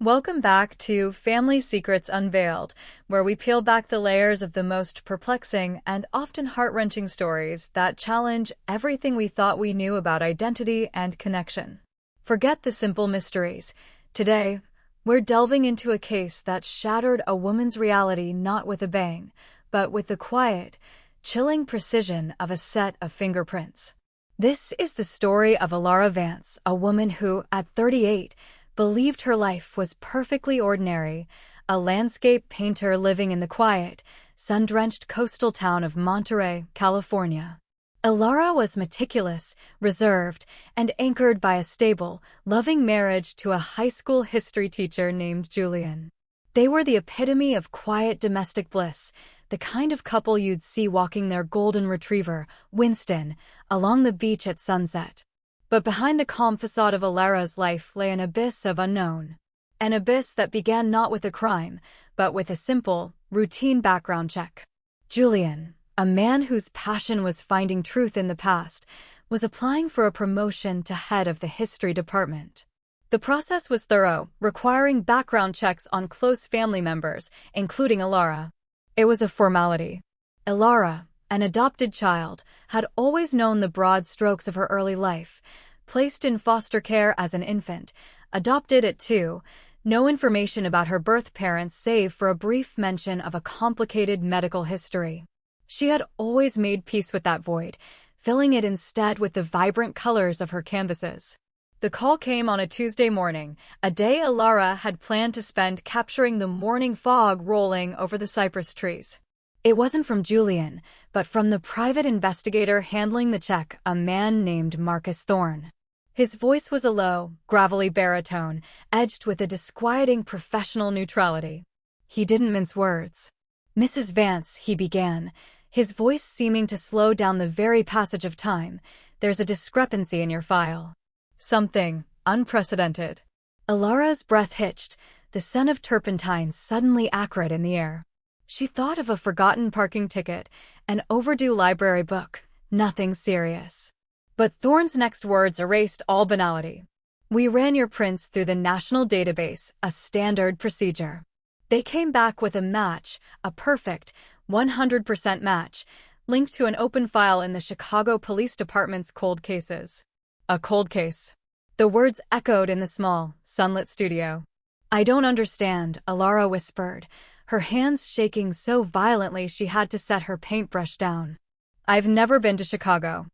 Welcome back to Family Secrets Unveiled, where we peel back the layers of the most perplexing and often heart-wrenching stories that challenge everything we thought we knew about identity and connection. Forget the simple mysteries. Today, we're delving into a case that shattered a woman's reality not with a bang, but with the quiet, chilling precision of a set of fingerprints. This is the story of Elara Vance, a woman who, at 38, believed her life was perfectly ordinary, a landscape painter living in the quiet, sun-drenched coastal town of Monterey, California. Elara was meticulous, reserved, and anchored by a stable, loving marriage to a high school history teacher named Julian. They were the epitome of quiet domestic bliss, the kind of couple you'd see walking their golden retriever, Winston, along the beach at sunset. But behind the calm facade of Elara's life lay an abyss of unknown. An abyss that began not with a crime, but with a simple, routine background check. Julian, a man whose passion was finding truth in the past, was applying for a promotion to head of the history department. The process was thorough, requiring background checks on close family members, including Elara. It was a formality. Elara, an adopted child, had always known the broad strokes of her early life. Placed in foster care as an infant, adopted at 2, no information about her birth parents save for a brief mention of a complicated medical history. She had always made peace with that void, filling it instead with the vibrant colors of her canvases. The call came on a Tuesday morning, a day Elara had planned to spend capturing the morning fog rolling over the cypress trees. It wasn't from Julian, but from the private investigator handling the check, a man named Marcus Thorne. His voice was a low, gravelly baritone, edged with a disquieting professional neutrality. He didn't mince words. "Mrs. Vance," he began, his voice seeming to slow down the very passage of time, "there's a discrepancy in your file. Something unprecedented." Elara's breath hitched, the scent of turpentine suddenly acrid in the air. She thought of a forgotten parking ticket, an overdue library book, nothing serious. But Thorne's next words erased all banality. "We ran your prints through the national database, a standard procedure. They came back with a match, a perfect, 100% match, linked to an open file in the Chicago Police Department's cold cases." A cold case. The words echoed in the small, sunlit studio. "I don't understand," Elara whispered, her hands shaking so violently she had to set her paintbrush down. "I've never been to Chicago."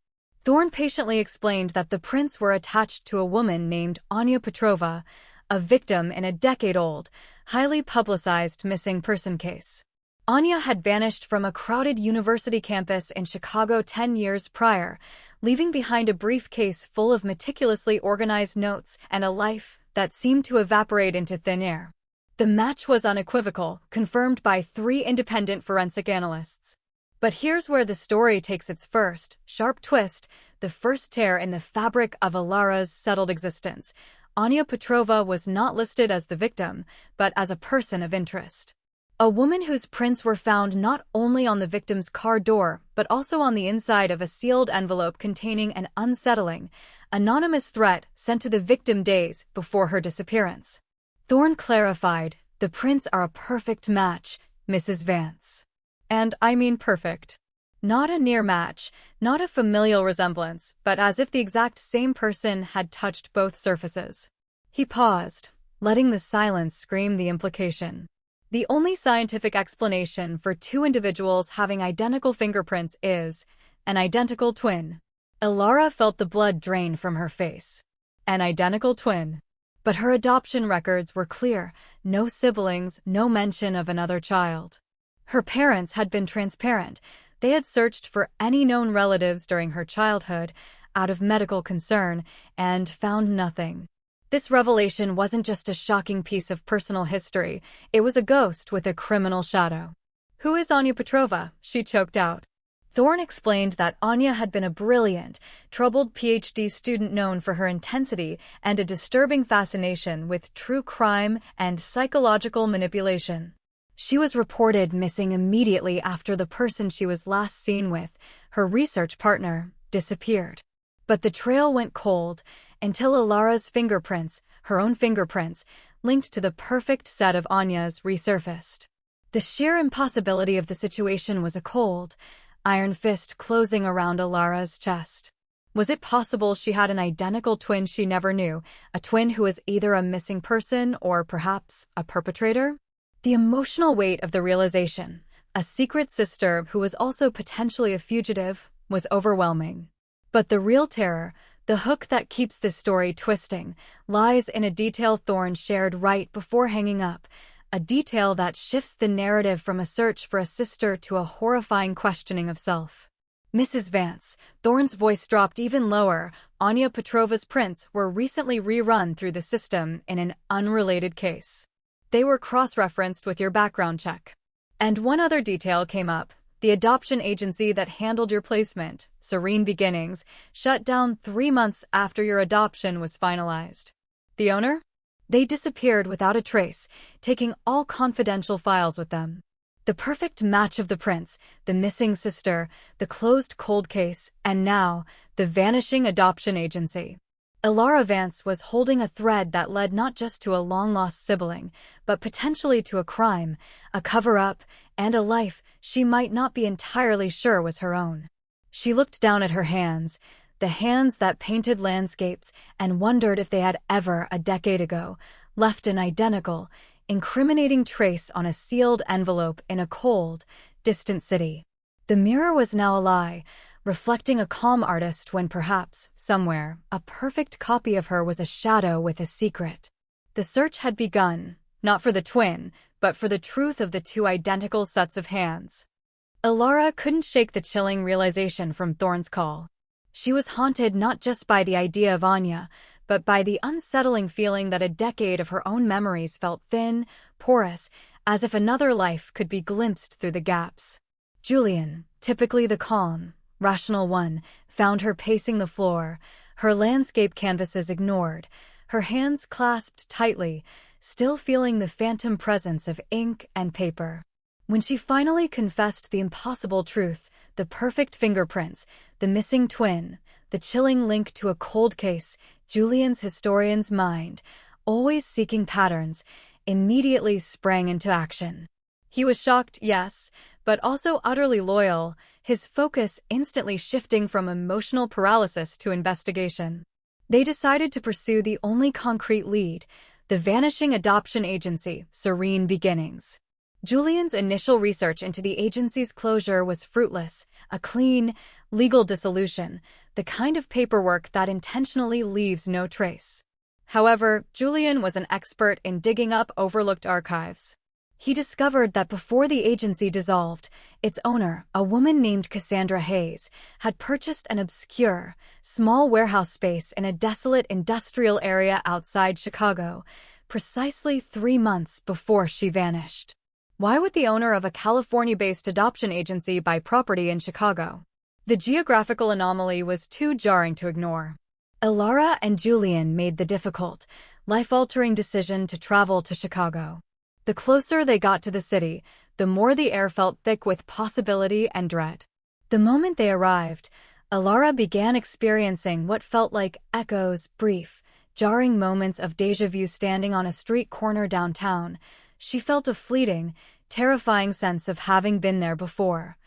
Thorne patiently explained that the prints were attached to a woman named Anya Petrova, a victim in a decade-old, highly publicized missing person case. Anya had vanished from a crowded university campus in Chicago 10 years prior, leaving behind a briefcase full of meticulously organized notes and a life that seemed to evaporate into thin air. The match was unequivocal, confirmed by 3 independent forensic analysts. But here's where the story takes its first, sharp twist, the first tear in the fabric of Elara's settled existence. Anya Petrova was not listed as the victim, but as a person of interest. A woman whose prints were found not only on the victim's car door, but also on the inside of a sealed envelope containing an unsettling, anonymous threat sent to the victim days before her disappearance. Thorne clarified, "The prints are a perfect match, Mrs. Vance. And I mean perfect. Not a near match, not a familial resemblance, but as if the exact same person had touched both surfaces." He paused, letting the silence scream the implication. The only scientific explanation for 2 individuals having identical fingerprints is an identical twin. Elara felt the blood drain from her face. An identical twin. But her adoption records were clear, no siblings, no mention of another child. Her parents had been transparent. They had searched for any known relatives during her childhood, out of medical concern, and found nothing. This revelation wasn't just a shocking piece of personal history, it was a ghost with a criminal shadow. "Who is Anya Petrova?" she choked out. Thorne explained that Anya had been a brilliant, troubled PhD student known for her intensity and a disturbing fascination with true crime and psychological manipulation. She was reported missing immediately after the person she was last seen with, her research partner, disappeared. But the trail went cold until Elara's fingerprints, her own fingerprints, linked to the perfect set of Anya's, resurfaced. The sheer impossibility of the situation was a cold, iron fist closing around Elara's chest. Was it possible she had an identical twin she never knew, a twin who was either a missing person or perhaps a perpetrator? The emotional weight of the realization, a secret sister who was also potentially a fugitive, was overwhelming. But the real terror, the hook that keeps this story twisting, lies in a detail Thorne shared right before hanging up, a detail that shifts the narrative from a search for a sister to a horrifying questioning of self. Mrs. Vance, Thorne's voice dropped even lower, Anya Petrova's prints were recently rerun through the system in an unrelated case. They were cross-referenced with your background check. And one other detail came up. The adoption agency that handled your placement, Serene Beginnings, shut down 3 months after your adoption was finalized. The owner? They disappeared without a trace, taking all confidential files with them. The perfect match of the prints, the missing sister, the closed cold case, and now, the vanishing adoption agency. Elara Vance was holding a thread that led not just to a long-lost sibling, but potentially to a crime, a cover-up, and a life she might not be entirely sure was her own. She looked down at her hands, the hands that painted landscapes, and wondered if they had ever, a decade ago, left an identical, incriminating trace on a sealed envelope in a cold, distant city. The mirror was now a lie, reflecting a calm artist when perhaps, somewhere, a perfect copy of her was a shadow with a secret. The search had begun, not for the twin, but for the truth of the two identical sets of hands. Elara couldn't shake the chilling realization from Thorne's call. She was haunted not just by the idea of Anya, but by the unsettling feeling that a decade of her own memories felt thin, porous, as if another life could be glimpsed through the gaps. Julian, typically the calm, rational one, found her pacing the floor, her landscape canvases ignored, her hands clasped tightly, still feeling the phantom presence of ink and paper. When she finally confessed the impossible truth, the perfect fingerprints, the missing twin, the chilling link to a cold case, Julian's historian's mind, always seeking patterns, immediately sprang into action. He was shocked, yes, but also utterly loyal, his focus instantly shifting from emotional paralysis to investigation. They decided to pursue the only concrete lead, the vanishing adoption agency, Serene Beginnings. Julian's initial research into the agency's closure was fruitless, a clean, legal dissolution, the kind of paperwork that intentionally leaves no trace. However, Julian was an expert in digging up overlooked archives. He discovered that before the agency dissolved, its owner, a woman named Cassandra Hayes, had purchased an obscure, small warehouse space in a desolate industrial area outside Chicago, precisely 3 months before she vanished. Why would the owner of a California-based adoption agency buy property in Chicago? The geographical anomaly was too jarring to ignore. Elara and Julian made the difficult, life-altering decision to travel to Chicago. The closer they got to the city, the more the air felt thick with possibility and dread. The moment they arrived, Elara began experiencing what felt like echoes, brief, jarring moments of déjà vu standing on a street corner downtown. She felt a fleeting, terrifying sense of having been there before.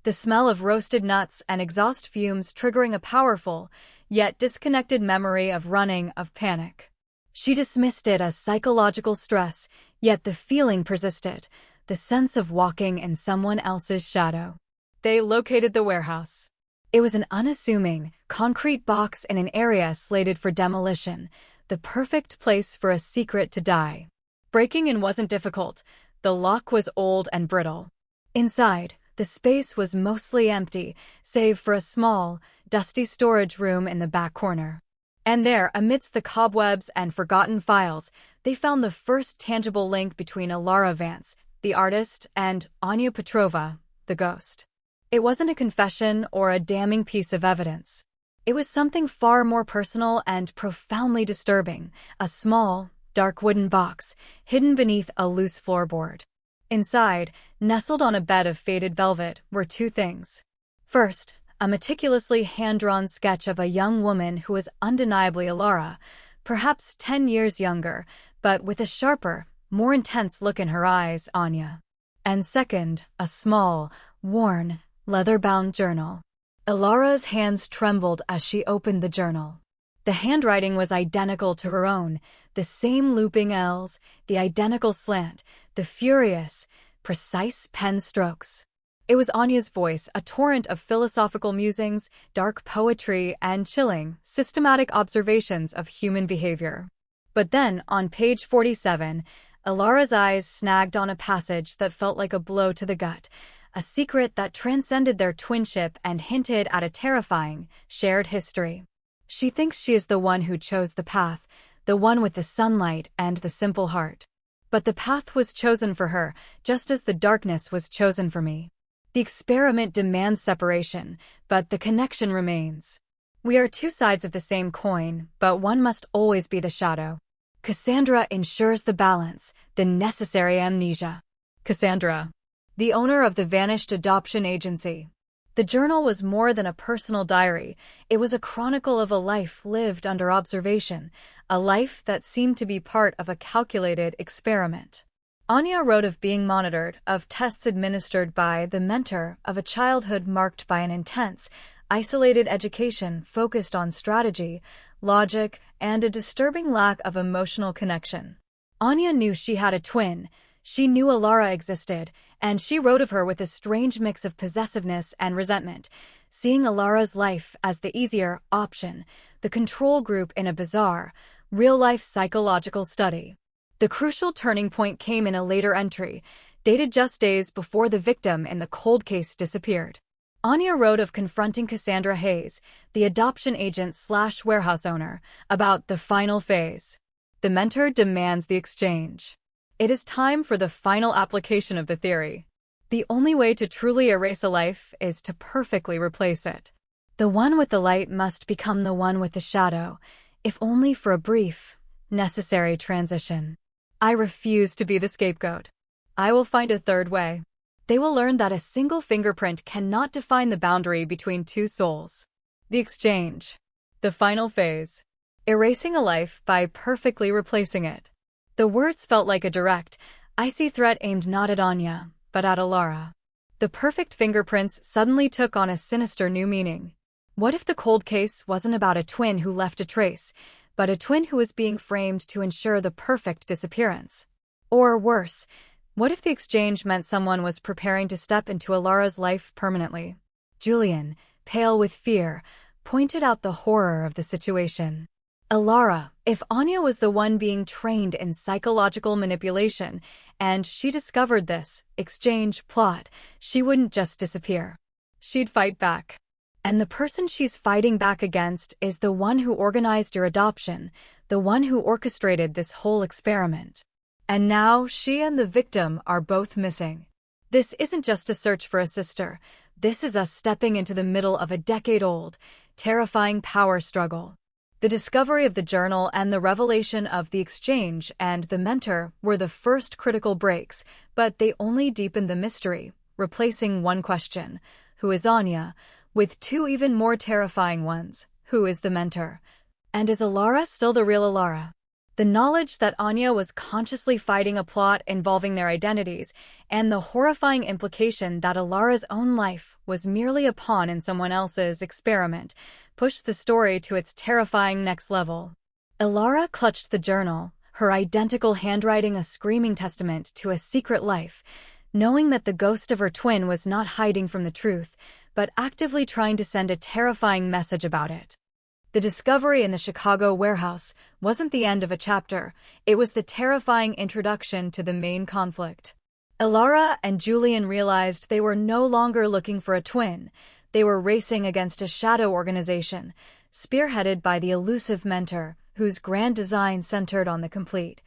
The smell of roasted nuts and exhaust fumes triggering a powerful, yet disconnected memory of running, of panic. She dismissed it as psychological stress, yet the feeling persisted, the sense of walking in someone else's shadow. They located the warehouse. It was an unassuming, concrete box in an area slated for demolition, the perfect place for a secret to die. Breaking in wasn't difficult. The lock was old and brittle. Inside, the space was mostly empty, save for a small, dusty storage room in the back corner. And there, amidst the cobwebs and forgotten files, they found the first tangible link between Elara Vance, the artist, and Anya Petrova, the ghost. It wasn't a confession or a damning piece of evidence. It was something far more personal and profoundly disturbing, a small, dark wooden box, hidden beneath a loose floorboard. Inside, nestled on a bed of faded velvet, were 2 things. First, a meticulously hand-drawn sketch of a young woman who was undeniably Elara, perhaps 10 years younger, but with a sharper, more intense look in her eyes, Anya. And second, a small, worn, leather-bound journal. Elara's hands trembled as she opened the journal. The handwriting was identical to her own, the same looping L's, the identical slant, the furious, precise pen strokes. It was Anya's voice, a torrent of philosophical musings, dark poetry, and chilling, systematic observations of human behavior. But then, on page 47, Elara's eyes snagged on a passage that felt like a blow to the gut, a secret that transcended their twinship and hinted at a terrifying, shared history. She thinks she is the one who chose the path, the one with the sunlight and the simple heart. But the path was chosen for her, just as the darkness was chosen for me. The experiment demands separation, but the connection remains. We are two sides of the same coin, but one must always be the shadow. Cassandra ensures the balance, the necessary amnesia. Cassandra, the owner of the vanished adoption agency. The journal was more than a personal diary. It was a chronicle of a life lived under observation, a life that seemed to be part of a calculated experiment. Anya wrote of being monitored, of tests administered by the mentor, of a childhood marked by an intense, isolated education focused on strategy, logic, and a disturbing lack of emotional connection. Anya knew she had a twin. She knew Elara existed, and she wrote of her with a strange mix of possessiveness and resentment, seeing Elara's life as the easier option, the control group in a bizarre, real-life psychological study. The crucial turning point came in a later entry, dated just days before the victim in the cold case disappeared. Anya wrote of confronting Cassandra Hayes, the adoption agent/warehouse owner, about the final phase. The mentor demands the exchange. It is time for the final application of the theory. The only way to truly erase a life is to perfectly replace it. The one with the light must become the one with the shadow, if only for a brief, necessary transition. I refuse to be the scapegoat. I will find a third way. They will learn that a single fingerprint cannot define the boundary between two souls. The exchange. The final phase. Erasing a life by perfectly replacing it. The words felt like a direct, icy threat aimed not at Anya, but at Elara. The perfect fingerprints suddenly took on a sinister new meaning. What if the cold case wasn't about a twin who left a trace, but a twin who was being framed to ensure the perfect disappearance? Or worse, what if the exchange meant someone was preparing to step into Elara's life permanently? Julian, pale with fear, pointed out the horror of the situation. Elara, if Anya was the one being trained in psychological manipulation, and she discovered this exchange plot, she wouldn't just disappear. She'd fight back. And the person she's fighting back against is the one who organized your adoption, the one who orchestrated this whole experiment. And now she and the victim are both missing. This isn't just a search for a sister. This is us stepping into the middle of a decade-old, terrifying power struggle. The discovery of the journal and the revelation of the exchange and the mentor were the first critical breaks, but they only deepened the mystery, replacing one question, who is Anya, with two even more terrifying ones, who is the mentor? And is Elara still the real Elara? The knowledge that Anya was consciously fighting a plot involving their identities, and the horrifying implication that Elara's own life was merely a pawn in someone else's experiment, pushed the story to its terrifying next level. Elara clutched the journal, her identical handwriting a screaming testament to a secret life, knowing that the ghost of her twin was not hiding from the truth, but actively trying to send a terrifying message about it. The discovery in the Chicago warehouse wasn't the end of a chapter, it was the terrifying introduction to the main conflict. Elara and Julian realized they were no longer looking for a twin. They were racing against a shadow organization, spearheaded by the elusive mentor, whose grand design centered on the complete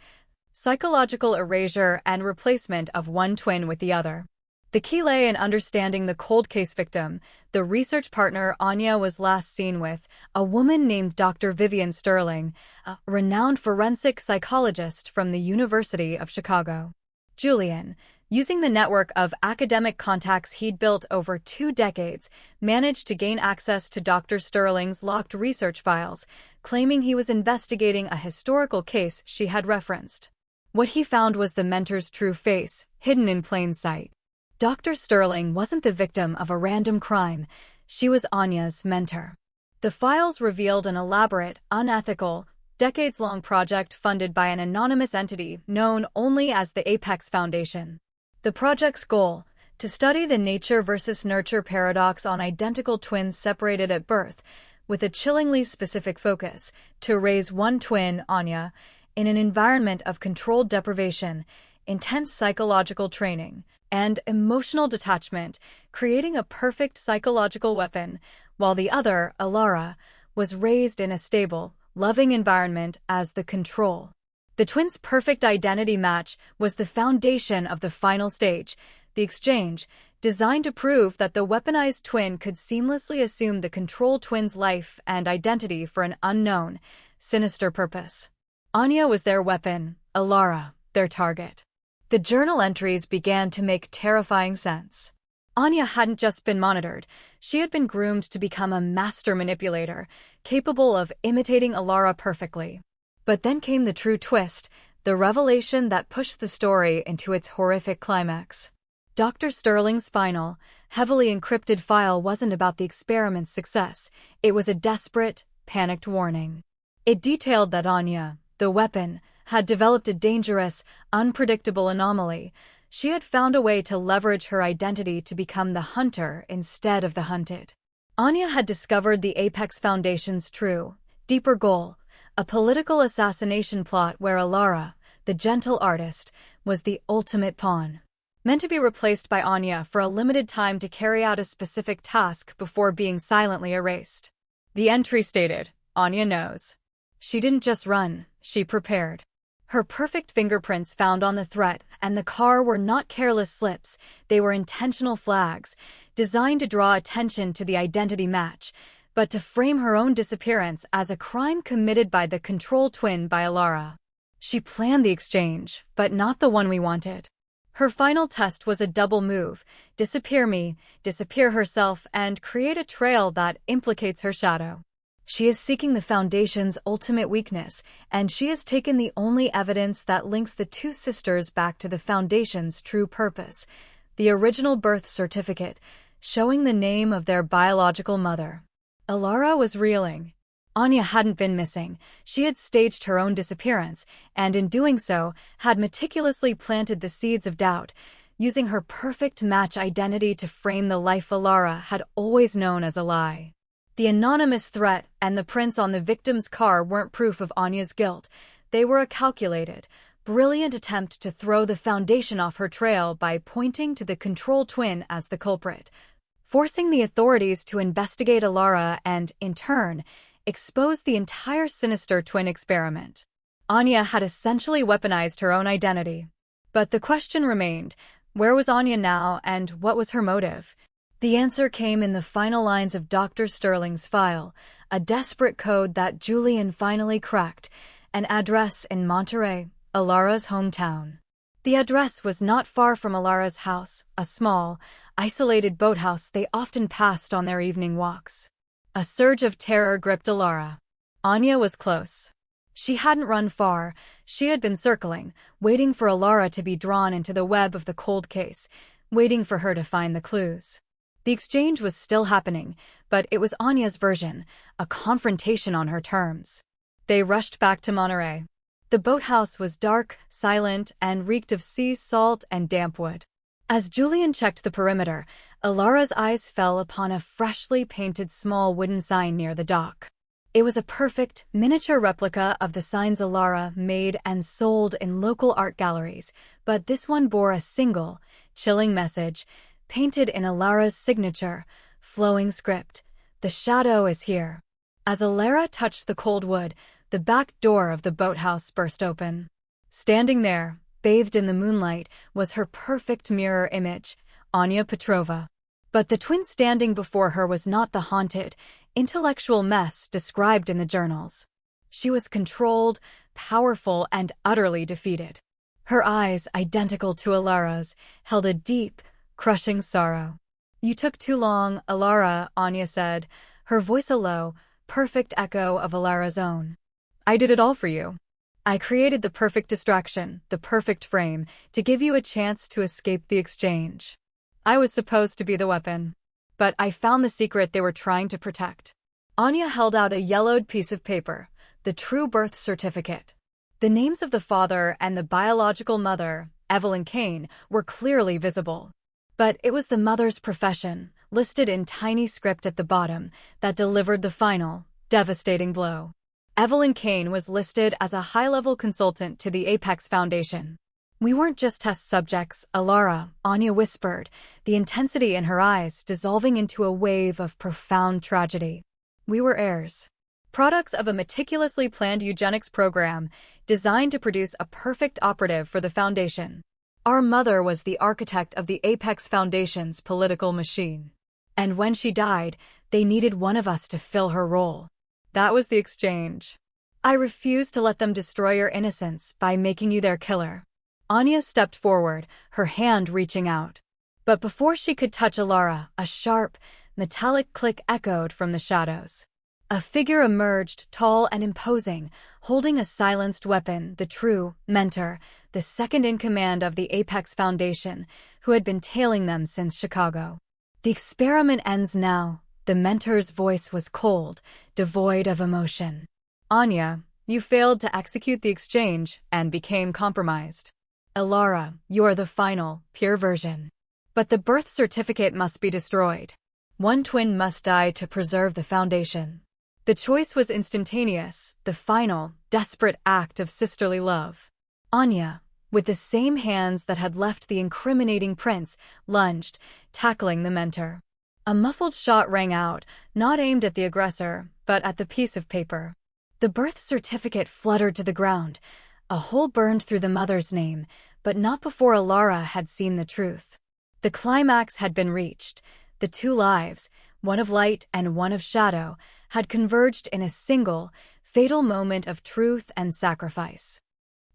psychological erasure and replacement of one twin with the other. The key lay in understanding the cold case victim, the research partner Anya was last seen with, a woman named Dr. Vivian Sterling, a renowned forensic psychologist from the University of Chicago. Julian, Using the network of academic contacts he'd built over 2 decades, managed to gain access to Dr. Sterling's locked research files, claiming he was investigating a historical case she had referenced. What he found was the mentor's true face, hidden in plain sight. Dr. Sterling wasn't the victim of a random crime. She was Anya's mentor. The files revealed an elaborate, unethical, decades-long project funded by an anonymous entity known only as the Apex Foundation. The project's goal: to study the nature versus nurture paradox on identical twins separated at birth, with a chillingly specific focus: to raise one twin, Anya, in an environment of controlled deprivation, intense psychological training, and emotional detachment, creating a perfect psychological weapon, while the other, Elara, was raised in a stable, loving environment as the control. The twins' perfect identity match was the foundation of the final stage, the exchange, designed to prove that the weaponized twin could seamlessly assume the control twin's life and identity for an unknown, sinister purpose. Anya was their weapon, Elara, their target. The journal entries began to make terrifying sense. Anya hadn't just been monitored, she had been groomed to become a master manipulator, capable of imitating Elara perfectly. But then came the true twist, the revelation that pushed the story into its horrific climax. Dr. Sterling's final, heavily encrypted file wasn't about the experiment's success, it was a desperate, panicked warning. It detailed that Anya, the weapon, had developed a dangerous, unpredictable anomaly. She had found a way to leverage her identity to become the hunter instead of the hunted. Anya had discovered the Apex Foundation's true, deeper goal: a political assassination plot where Elara, the gentle artist, was the ultimate pawn. Meant to be replaced by Anya for a limited time to carry out a specific task before being silently erased. The entry stated, Anya knows. She didn't just run, she prepared. Her perfect fingerprints found on the threat and the car were not careless slips, they were intentional flags, designed to draw attention to the identity match, but to frame her own disappearance as a crime committed by the control twin by Elara. She planned the exchange, but not the one we wanted. Her final test was a double move: disappear me, disappear herself, and create a trail that implicates her shadow. She is seeking the Foundation's ultimate weakness, and she has taken the only evidence that links the two sisters back to the Foundation's true purpose: the original birth certificate, showing the name of their biological mother. Elara was reeling. Anya hadn't been missing, she had staged her own disappearance, and in doing so, had meticulously planted the seeds of doubt, using her perfect match identity to frame the life Elara had always known as a lie. The anonymous threat and the prints on the victim's car weren't proof of Anya's guilt. They were a calculated, brilliant attempt to throw the Foundation off her trail by pointing to the control twin as the culprit, forcing the authorities to investigate Elara and, in turn, expose the entire sinister twin experiment. Anya had essentially weaponized her own identity. But the question remained: where was Anya now, and what was her motive? The answer came in the final lines of Dr. Sterling's file, a desperate code that Julian finally cracked: an address in Monterey, Elara's hometown. The address was not far from Elara's house, a small, isolated boathouse they often passed on their evening walks. A surge of terror gripped Elara. Anya was close. She hadn't run far, she had been circling, waiting for Elara to be drawn into the web of the cold case, waiting for her to find the clues. The exchange was still happening, but it was Anya's version, a confrontation on her terms. They rushed back to Monterey. The boathouse was dark, silent, and reeked of sea salt and damp wood. As Julian checked the perimeter, Elara's eyes fell upon a freshly painted small wooden sign near the dock. It was a perfect, miniature replica of the signs Elara made and sold in local art galleries, but this one bore a single, chilling message, painted in Elara's signature, flowing script: "The shadow is here." As Elara touched the cold wood, the back door of the boathouse burst open. Standing there, bathed in the moonlight, was her perfect mirror image, Anya Petrova. But the twin standing before her was not the haunted, intellectual mess described in the journals. She was controlled, powerful, and utterly defeated. Her eyes, identical to Elara's, held a deep, crushing sorrow. "You took too long, Elara," Anya said, her voice a low, perfect echo of Elara's own. "I did it all for you. I created the perfect distraction, the perfect frame, to give you a chance to escape the exchange. I was supposed to be the weapon. But I found the secret they were trying to protect." Anya held out a yellowed piece of paper, the true birth certificate. The names of the father and the biological mother, Evelyn Kane, were clearly visible. But it was the mother's profession, listed in tiny script at the bottom, that delivered the final, devastating blow. Evelyn Kane was listed as a high-level consultant to the Apex Foundation. "We weren't just test subjects, Elara," Anya whispered, the intensity in her eyes dissolving into a wave of profound tragedy. "We were heirs. Products of a meticulously planned eugenics program designed to produce a perfect operative for the Foundation. Our mother was the architect of the Apex Foundation's political machine. And when she died, they needed one of us to fill her role. That was the exchange. I refused to let them destroy your innocence by making you their killer." Anya stepped forward, her hand reaching out. But before she could touch Elara, a sharp, metallic click echoed from the shadows. A figure emerged, tall and imposing, holding a silenced weapon, the true mentor, the second in command of the Apex Foundation, who had been tailing them since Chicago. "The experiment ends now." The mentor's voice was cold, devoid of emotion. "Anya, you failed to execute the exchange and became compromised. Elara, you are the final, pure version. But the birth certificate must be destroyed. One twin must die to preserve the Foundation." The choice was instantaneous, the final, desperate act of sisterly love. Anya, with the same hands that had left the incriminating prints, lunged, tackling the mentor. A muffled shot rang out, not aimed at the aggressor, but at the piece of paper. The birth certificate fluttered to the ground. A hole burned through the mother's name, but not before Elara had seen the truth. The climax had been reached. The two lives, one of light and one of shadow, had converged in a single, fatal moment of truth and sacrifice.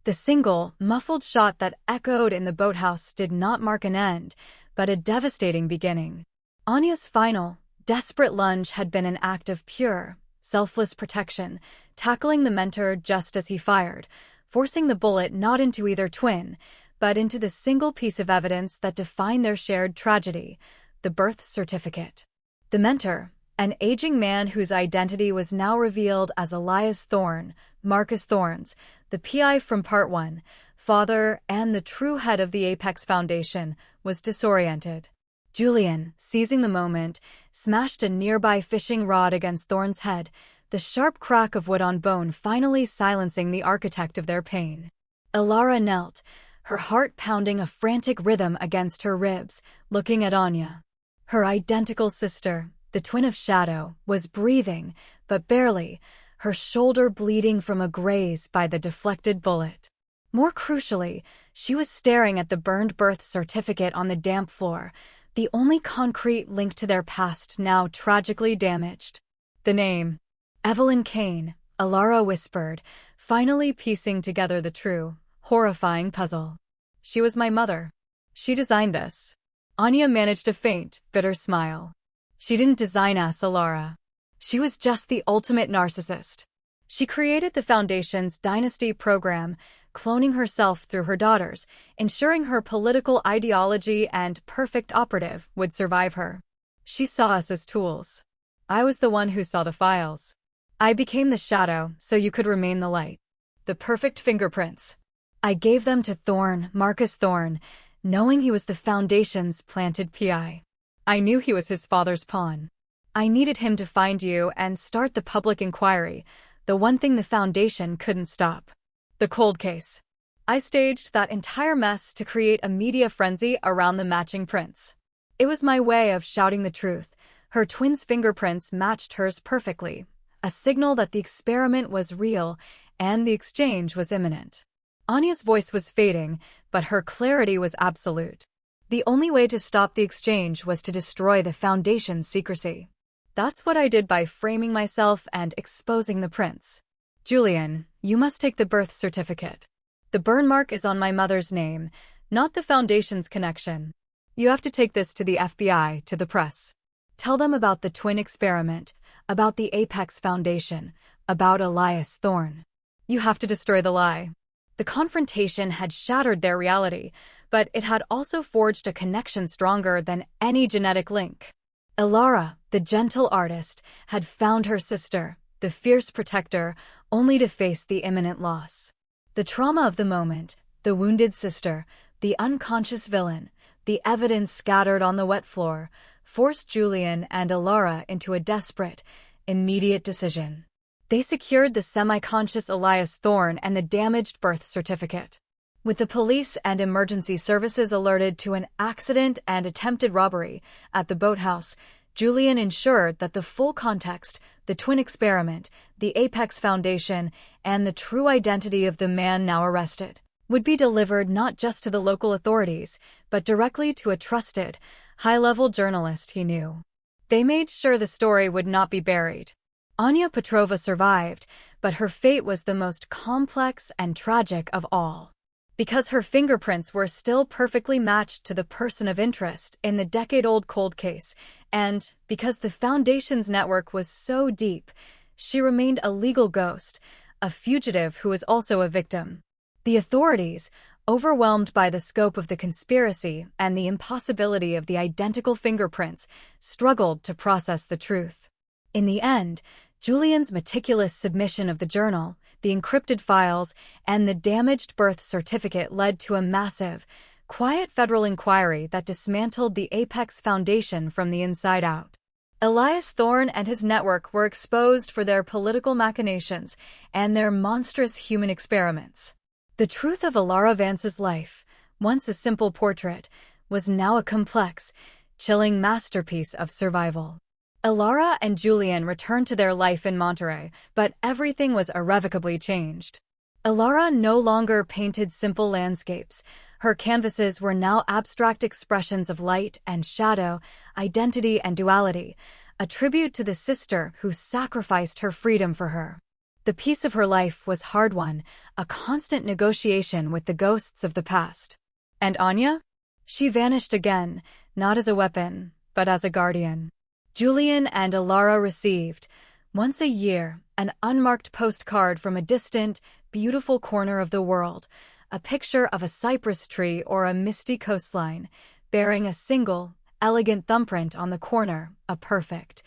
The single, muffled shot that echoed in the boathouse did not mark an end, but a devastating beginning. Anya's final, desperate lunge had been an act of pure, selfless protection, tackling the mentor just as he fired, forcing the bullet not into either twin, but into the single piece of evidence that defined their shared tragedy, the birth certificate. The mentor, an aging man whose identity was now revealed as Elias Thorne, Marcus Thorns, the PI from Part 1, father and the true head of the Apex Foundation, was disoriented. Julian, seizing the moment, smashed a nearby fishing rod against Thorne's head, the sharp crack of wood on bone finally silencing the architect of their pain. Elara knelt, her heart pounding a frantic rhythm against her ribs, looking at Anya. Her identical sister, the twin of shadow, was breathing, but barely, her shoulder bleeding from a graze by the deflected bullet. More crucially, she was staring at the burned birth certificate on the damp floor, the only concrete link to their past now tragically damaged. "The name. Evelyn Kane," Elara whispered, finally piecing together the true, horrifying puzzle. "She was my mother. She designed this." Anya managed a faint, bitter smile. "She didn't design us, Elara. She was just the ultimate narcissist. She created the Foundation's dynasty program, cloning herself through her daughters, ensuring her political ideology and perfect operative would survive her. She saw us as tools. I was the one who saw the files. I became the shadow so you could remain the light. The perfect fingerprints. I gave them to Thorne, Marcus Thorne, knowing he was the Foundation's planted PI. I knew he was his father's pawn. I needed him to find you and start the public inquiry, the one thing the Foundation couldn't stop. The cold case. I staged that entire mess to create a media frenzy around the matching prints. It was my way of shouting the truth. Her twins' fingerprints matched hers perfectly, a signal that the experiment was real and the exchange was imminent. Anya's voice was fading, but her clarity was absolute. The only way to stop the exchange was to destroy the Foundation's secrecy. That's what I did by framing myself and exposing the prints. "Julian, you must take the birth certificate." The burn mark is on my mother's name, not the Foundation's connection. You have to take this to the FBI, to the press. Tell them about the twin experiment, about the Apex Foundation, about Elias Thorne. You have to destroy the lie. The confrontation had shattered their reality, but it had also forged a connection stronger than any genetic link. Elara, the gentle artist, had found her sister, the fierce protector, only to face the imminent loss. The trauma of the moment, the wounded sister, the unconscious villain, the evidence scattered on the wet floor, forced Julian and Elara into a desperate, immediate decision. They secured the semi-conscious Elias Thorne and the damaged birth certificate. With the police and emergency services alerted to an accident and attempted robbery at the boathouse, Julian ensured that the full context, the twin experiment, the Apex Foundation, and the true identity of the man now arrested would be delivered not just to the local authorities, but directly to a trusted, high-level journalist he knew. They made sure the story would not be buried. Anya Petrova survived, but her fate was the most complex and tragic of all. Because her fingerprints were still perfectly matched to the person of interest in the decade-old cold case, and because the Foundation's network was so deep, she remained a legal ghost, a fugitive who was also a victim. The authorities, overwhelmed by the scope of the conspiracy and the impossibility of the identical fingerprints, struggled to process the truth. In the end, Julian's meticulous submission of the journal, the encrypted files, and the damaged birth certificate led to a massive, quiet federal inquiry that dismantled the Apex Foundation from the inside out. Elias Thorne and his network were exposed for their political machinations and their monstrous human experiments. The truth of Elara Vance's life, once a simple portrait, was now a complex, chilling masterpiece of survival. Elara and Julian returned to their life in Monterey, but everything was irrevocably changed. Elara no longer painted simple landscapes. Her canvases were now abstract expressions of light and shadow, identity and duality, a tribute to the sister who sacrificed her freedom for her. The piece of her life was hard-won, a constant negotiation with the ghosts of the past. And Anya? She vanished again, not as a weapon, but as a guardian. Julian and Elara received, once a year, an unmarked postcard from a distant, beautiful corner of the world, a picture of a cypress tree or a misty coastline, bearing a single, elegant thumbprint on the corner, a perfect,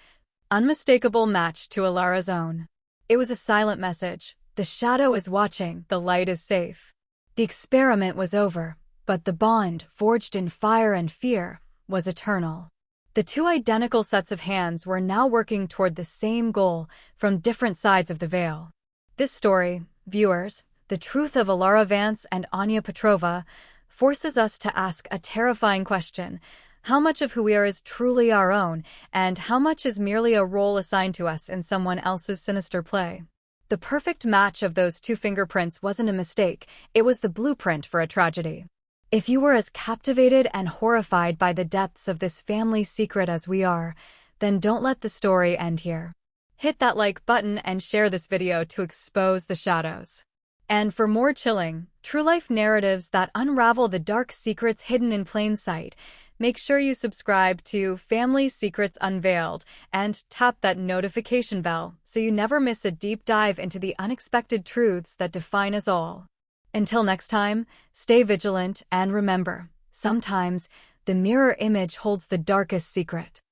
unmistakable match to Elara's own. It was a silent message. The shadow is watching, the light is safe. The experiment was over, but the bond, forged in fire and fear, was eternal. The two identical sets of hands were now working toward the same goal from different sides of the veil. This story, viewers, the truth of Elara Vance and Anya Petrova, forces us to ask a terrifying question: how much of who we are is truly our own, and how much is merely a role assigned to us in someone else's sinister play? The perfect match of those two fingerprints wasn't a mistake, it was the blueprint for a tragedy. If you were as captivated and horrified by the depths of this family secret as we are, then don't let the story end here. Hit that like button and share this video to expose the shadows. And for more chilling, true-life narratives that unravel the dark secrets hidden in plain sight, make sure you subscribe to Family Secrets Unveiled and tap that notification bell so you never miss a deep dive into the unexpected truths that define us all. Until next time, stay vigilant and remember, sometimes the mirror image holds the darkest secret.